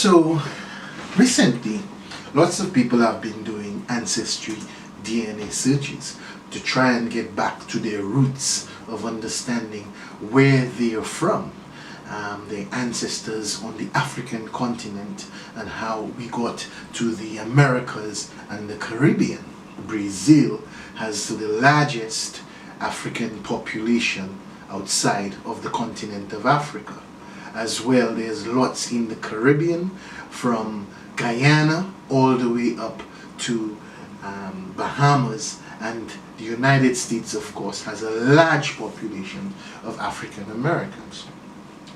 So recently, lots of people have been doing ancestry DNA searches to try and get back to their roots of understanding where they are from, their ancestors on the African continent, and how we got to the Americas and the Caribbean. Brazil has the largest African population outside of the continent of Africa. As well, there's lots in the Caribbean, from Guyana all the way up to Bahamas, and the United States, of course, has a large population of African Americans.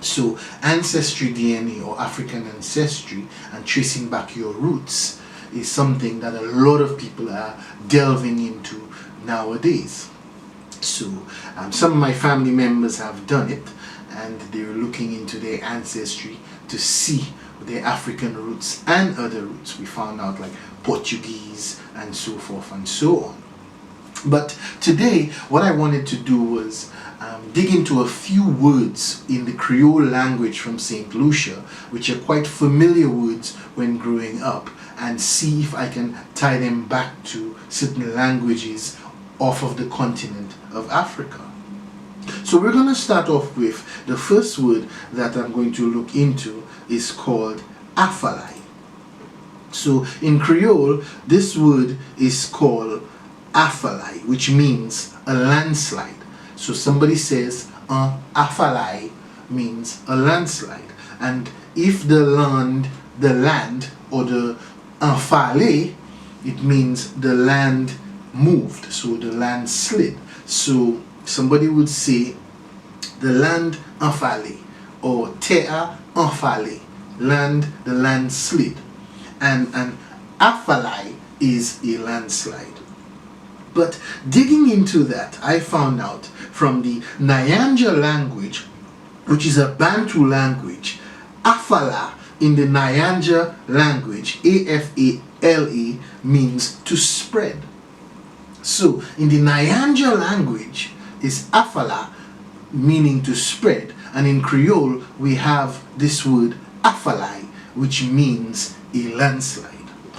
So ancestry DNA, or African ancestry, and tracing back your roots is something that a lot of people are delving into nowadays. So some of my family members have done it, and they're looking into their ancestry to see their African roots and other roots. We found out like Portuguese and so forth and so on. But today what I wanted to do was dig into a few words in the Creole language from St. Lucia, which are quite familiar words when growing up, and see if I can tie them back to certain languages off of the continent of Africa. So we're going to start off with the first word that I'm going to look into is called afalai. So in Creole, this word is called afalai, which means a landslide. So somebody says afalai means a landslide, and if the land or the afale, it means the land moved, so the land slid. So somebody would say the land afale, or tea afale, the land slid, and afalai is a landslide. But digging into that, I found out from the Nyanja language, which is a Bantu language, afala in the Nyanja language, A-F-A-L-A, means to spread. So in the Nyanja language is afala, meaning to spread, and in Creole we have this word afalai, which means a landslide.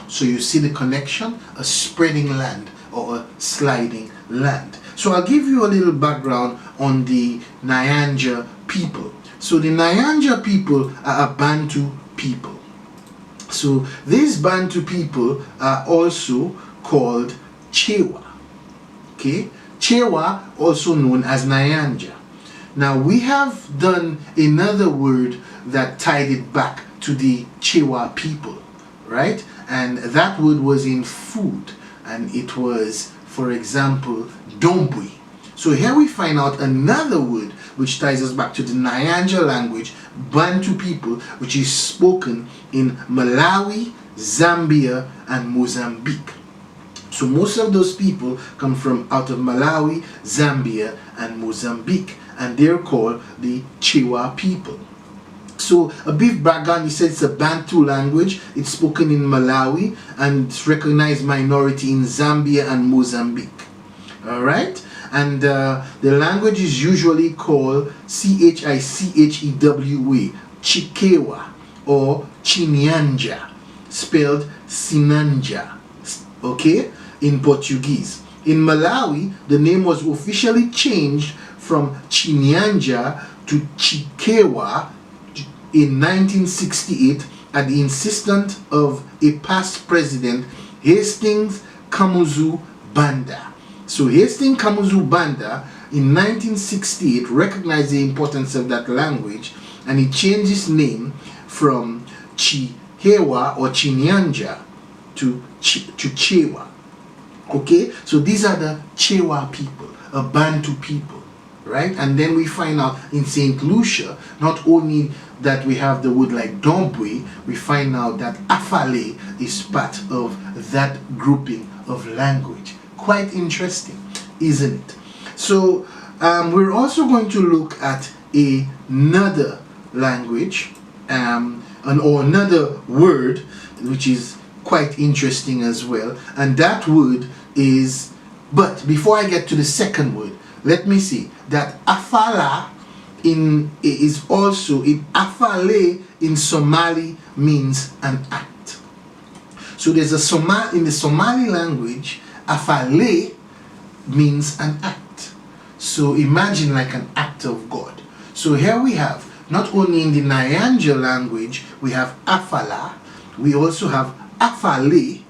So you see the connection, a spreading land or a sliding land. So I'll give you a little background on the Nyanja people. So the Nyanja people are a Bantu people. So these Bantu people are also called Chewa. Okay, Chewa, also known as Nyanja. Now we have done another word that tied it back to the Chewa people, right? And that word was in food, and it was, for example, dombui. So here we find out another word which ties us back to the Nyanja language, Bantu people, which is spoken in Malawi, Zambia, and Mozambique. So most of those people come from out of Malawi, Zambia, and Mozambique, and they're called the Chewa people. So a brief background, he said it's a Bantu language. It's spoken in Malawi and it's recognized minority in Zambia and Mozambique. Alright? And the language is usually called Chichewa, Chikewa, or Chinyanja, spelled Sinanja, okay, in Portuguese. In Malawi, the name was officially changed from Chinyanja to Chikewa in 1968 at the insistence of a past president, Hastings Kamuzu Banda. So Hastings Kamuzu Banda in 1968 recognized the importance of that language, and he changed his name from Chihewa or Chinyanja to Chewa. Okay, so these are the Chewa people, a Bantu people, right? And then we find out in St. Lucia, not only that we have the word like dombui, we find out that afale is part of that grouping of language. Quite interesting, isn't it? So we're also going to look at another language or another word which is quite interesting as well, and that word is, but before I get to the second word, let me see that afala is also in afale in Somali means an act. So there's in the Somali language, afale means an act. So imagine like an act of God. So here we have, not only in the Nyanja language, we have afala, we also have afale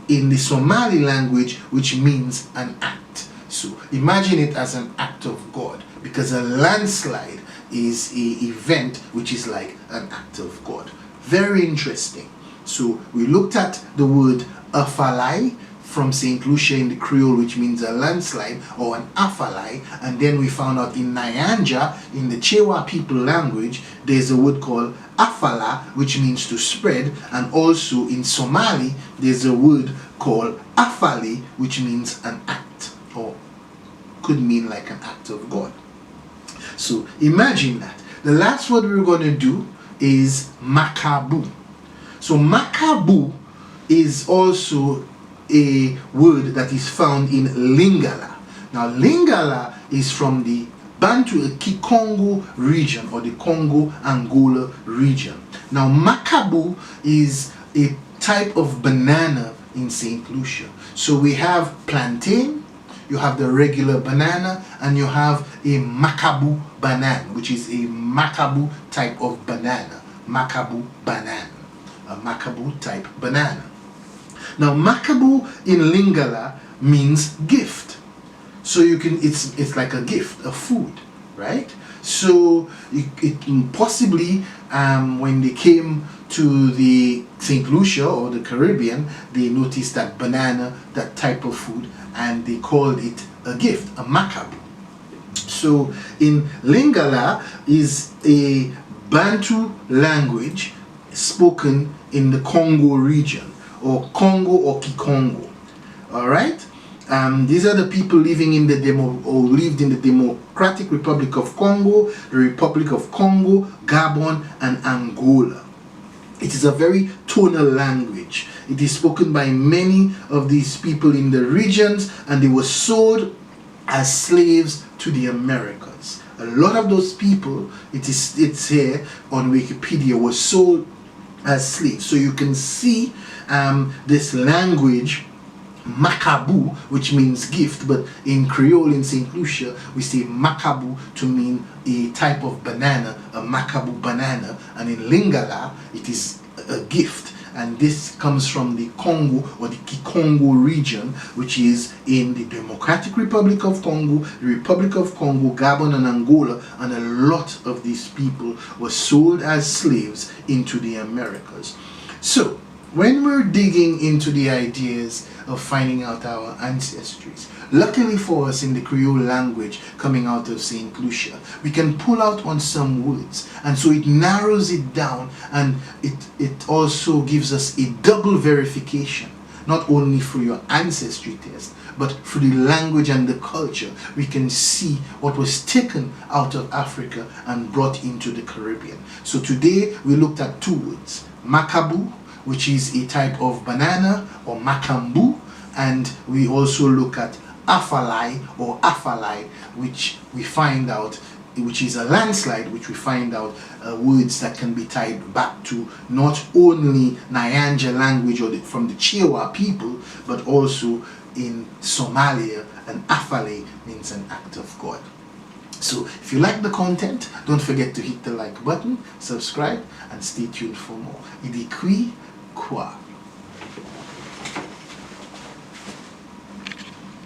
in the Somali language, which means an act. So imagine it as an act of God, because a landslide is an event which is like an act of God. Very interesting. So we looked at the word afalai from St. Lucia in the Creole, which means a landslide or an afalai, and then we found out in Nyanja, in the Chewa people language, there's a word called afala, which means to spread, and also in Somali there's a word called afali, which means an act, or could mean like an act of God. So imagine that. The last word we're going to do is makabu. So makabu is also a word that is found in Lingala. Now Lingala is from the Bantu Kikongo region, or the Congo Angola region. Now makabu is a type of banana in St. Lucia. So we have plantain, you have the regular banana, and you have a makabu banana, which is a makabu type of banana. Makabu banana, a makabu type banana. Now makabu in Lingala means gift. So you can, it's like a gift, a food, right? So it possibly when they came to the St. Lucia or the Caribbean, they noticed that banana, that type of food, and they called it a gift, a makabu. So in Lingala is a Bantu language spoken in the Congo region, or Congo or Kikongo. All right. These are the people living in the lived in the Democratic Republic of Congo, the Republic of Congo, Gabon, and Angola. It is a very tonal language. It is spoken by many of these people in the regions, and they were sold as slaves to the Americas. A lot of those people, it's here on Wikipedia, were sold as slaves. So you can see this language, makabu, which means gift, but in Creole in St. Lucia we say makabu to mean a type of banana, a makabu banana, and in Lingala it is a gift, and this comes from the Congo or the Kikongo region, which is in the Democratic Republic of Congo, the Republic of Congo, Gabon, and Angola, and a lot of these people were sold as slaves into the Americas. So when we're digging into the ideas of finding out our ancestries, luckily for us in the Creole language coming out of St. Lucia, we can pull out on some words, and so it narrows it down, and it also gives us a double verification, not only for your ancestry test, but for the language and the culture. We can see what was taken out of Africa and brought into the Caribbean. So today we looked at two words, makabu, which is a type of banana, or makambu, and we also look at afalai or afalai, which we find out, which is a landslide, which we find out words that can be tied back to not only Nyanja language or from the Chewa people, but also in Somalia, and afale means an act of God. So if you like the content, don't forget to hit the like button, subscribe, and stay tuned for more. Idikwi Kwa.